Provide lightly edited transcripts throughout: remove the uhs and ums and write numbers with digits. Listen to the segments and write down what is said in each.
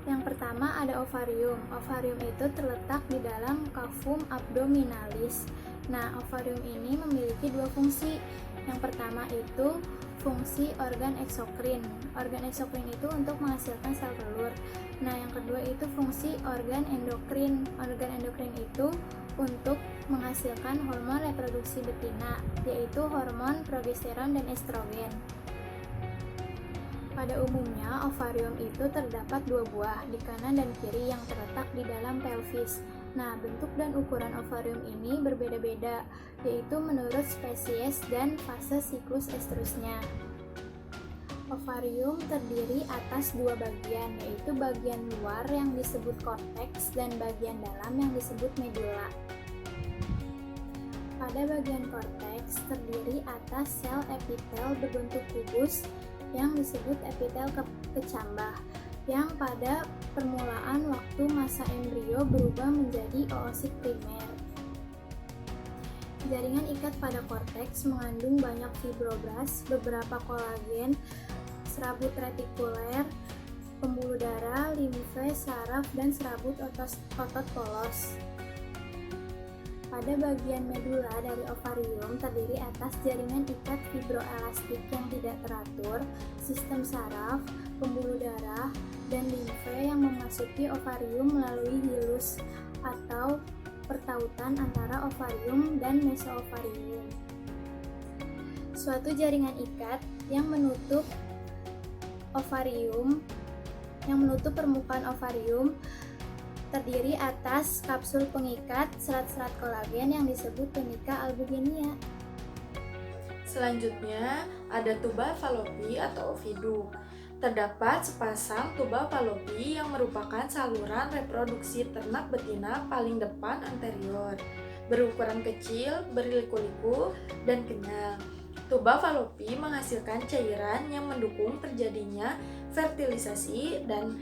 Yang pertama ada ovarium. Ovarium itu terletak di dalam cavum abdominalis. Nah, ovarium ini memiliki dua fungsi. Yang pertama itu fungsi organ eksokrin. Organ eksokrin itu untuk menghasilkan sel telur. Nah, yang kedua itu fungsi organ endokrin. Organ endokrin itu untuk menghasilkan hormon reproduksi betina, yaitu hormon progesteron dan estrogen. Pada umumnya, ovarium itu terdapat dua buah, di kanan dan kiri yang terletak di dalam pelvis. Nah, bentuk dan ukuran ovarium ini berbeda-beda, yaitu menurut spesies dan fase siklus estrusnya. Ovarium terdiri atas dua bagian, yaitu bagian luar yang disebut korteks dan bagian dalam yang disebut medula. Pada bagian korteks terdiri atas sel epitel berbentuk kubus yang disebut epitel kecambah, yang pada permulaan waktu masa embrio berubah menjadi oosit primer. Jaringan ikat pada korteks mengandung banyak fibroblas, beberapa kolagen, serabut retikuler, pembuluh darah, limfe, saraf, dan serabut otot polos. Pada bagian medula dari ovarium terdiri atas jaringan ikat fibroelastik yang tidak teratur, sistem saraf, pembuluh darah, dan limfe yang memasuki ovarium melalui hilus atau pertautan antara ovarium dan mesoovarium. Suatu jaringan ikat yang menutup permukaan ovarium terdiri atas kapsul pengikat serat-serat kolagen yang disebut tunika albuginia. Selanjutnya ada tuba falopi atau oviduk. Terdapat sepasang tuba falopi yang merupakan saluran reproduksi ternak betina paling depan anterior, berukuran kecil, berliku-liku, dan kenyal. Tuba falopi menghasilkan cairan yang mendukung terjadinya fertilisasi dan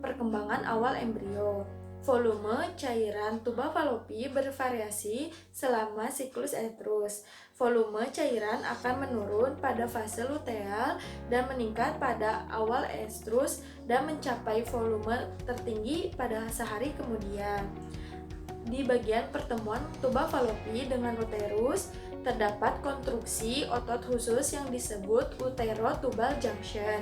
perkembangan awal embrio. Volume cairan tuba falopi bervariasi selama siklus estrus. Volume cairan akan menurun pada fase luteal dan meningkat pada awal estrus dan mencapai volume tertinggi pada sehari kemudian. Di bagian pertemuan tuba falopi dengan uterus terdapat konstruksi otot khusus yang disebut uterotubal junction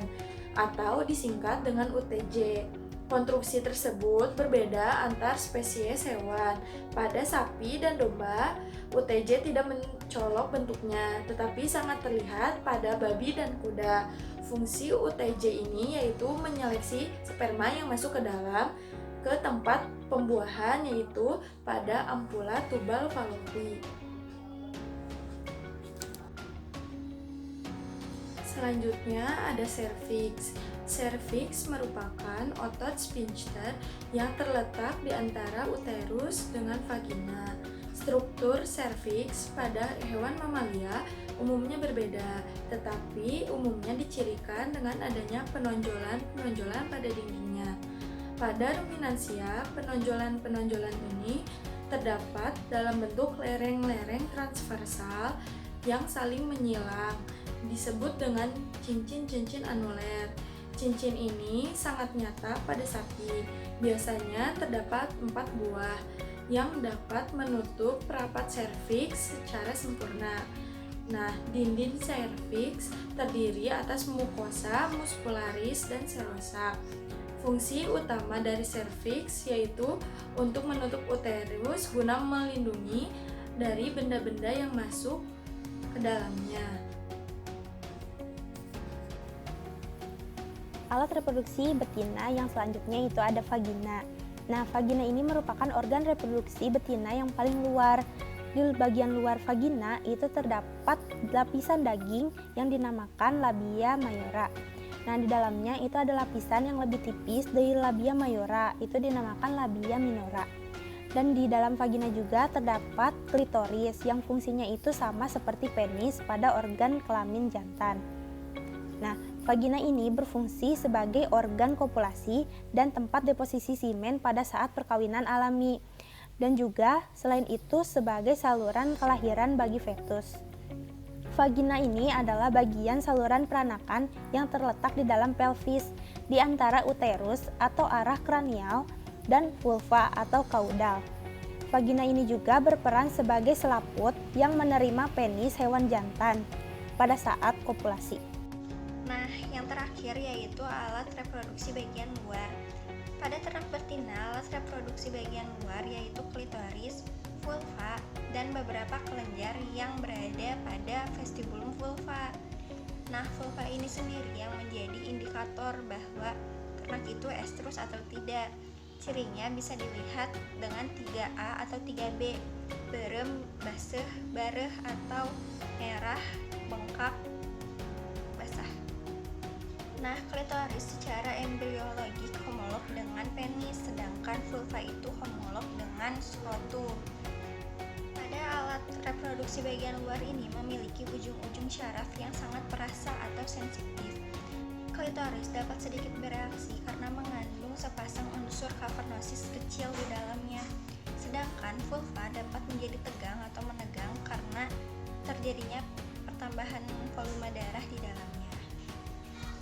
atau disingkat dengan UTJ. Konstruksi tersebut berbeda antar spesies hewan. Pada sapi dan domba, UTJ tidak mencolok bentuknya, tetapi sangat terlihat pada babi dan kuda. Fungsi UTJ ini yaitu menyeleksi sperma yang masuk ke dalam ke tempat pembuahan, yaitu pada ampula tubal falopi. Selanjutnya ada serviks. Serviks merupakan otot sphincter yang terletak di antara uterus dengan vagina. Struktur serviks pada hewan mamalia umumnya berbeda, tetapi umumnya dicirikan dengan adanya penonjolan-penonjolan pada dindingnya. Pada ruminansia, penonjolan-penonjolan ini terdapat dalam bentuk lereng-lereng transversal yang saling menyilang, disebut dengan cincin-cincin anuler. Cincin ini sangat nyata pada sapi. Biasanya terdapat 4 buah yang dapat menutup rapat serviks secara sempurna. Nah, dinding serviks terdiri atas mukosa, muscularis, dan serosa. Fungsi utama dari serviks yaitu untuk menutup uterus guna melindungi dari benda-benda yang masuk ke dalamnya. Alat reproduksi betina yang selanjutnya itu ada vagina. Nah, vagina ini merupakan organ reproduksi betina yang paling luar. Di bagian luar vagina itu terdapat lapisan daging yang dinamakan labia mayora. Nah, di dalamnya itu ada lapisan yang lebih tipis dari labia mayora, itu dinamakan labia minora. Dan di dalam vagina juga terdapat klitoris yang fungsinya itu sama seperti penis pada organ kelamin jantan. Nah, vagina ini berfungsi sebagai organ kopulasi dan tempat deposisi semen pada saat perkawinan alami. Dan juga selain itu sebagai saluran kelahiran bagi fetus. Vagina ini adalah bagian saluran peranakan yang terletak di dalam pelvis, di antara uterus atau arah kranial dan vulva atau kaudal. Vagina ini juga berperan sebagai selaput yang menerima penis hewan jantan pada saat kopulasi. Nah, yang terakhir yaitu alat reproduksi bagian luar. Pada ternak betina, alat reproduksi bagian luar yaitu klitoris, vulva, dan beberapa kelenjar yang berada pada vestibulum vulva. Nah, vulva ini sendiri yang menjadi indikator bahwa ternak itu estrus atau tidak. Cirinya bisa dilihat dengan 3A atau 3B, berem, basah, bareh atau merah, bengkak, basah. Nah, klitoris secara embriologik homolog dengan penis, sedangkan vulva itu homolog dengan skrotum. Pada alat reproduksi bagian luar ini memiliki ujung-ujung syaraf yang sangat perasa atau sensitif. Klitoris dapat sedikit bereaksi karena mengandung sepasang unsur kavernosis kecil di dalamnya. Sedangkan vulva dapat menjadi tegang atau menegang karena terjadinya pertambahan volume darah di dalamnya.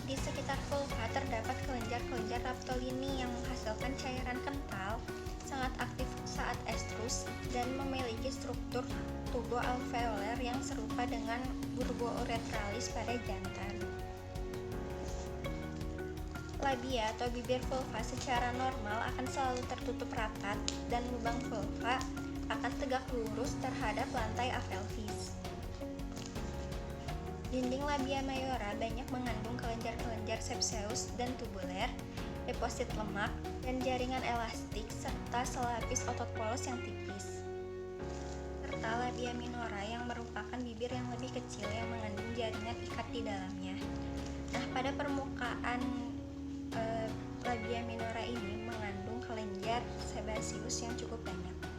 Di sekitar vulva terdapat kelenjar-kelenjar Raptolini yang menghasilkan cairan kental, sangat aktif saat estrus, dan memiliki struktur tubo alveoler yang serupa dengan bulbo urethralis pada jantan. Labia atau bibir vulva secara normal akan selalu tertutup rapat dan lubang vulva akan tegak lurus terhadap lantai apelvis. Dinding labia mayora banyak mengandung kelenjar-kelenjar sepseus dan tubuler, deposit lemak, dan jaringan elastik serta selapis otot polos yang tipis. Serta labia minora yang merupakan bibir yang lebih kecil yang mengandung jaringan ikat di dalamnya. Nah, pada permukaan labia minora ini mengandung kelenjar sebaceus yang cukup banyak.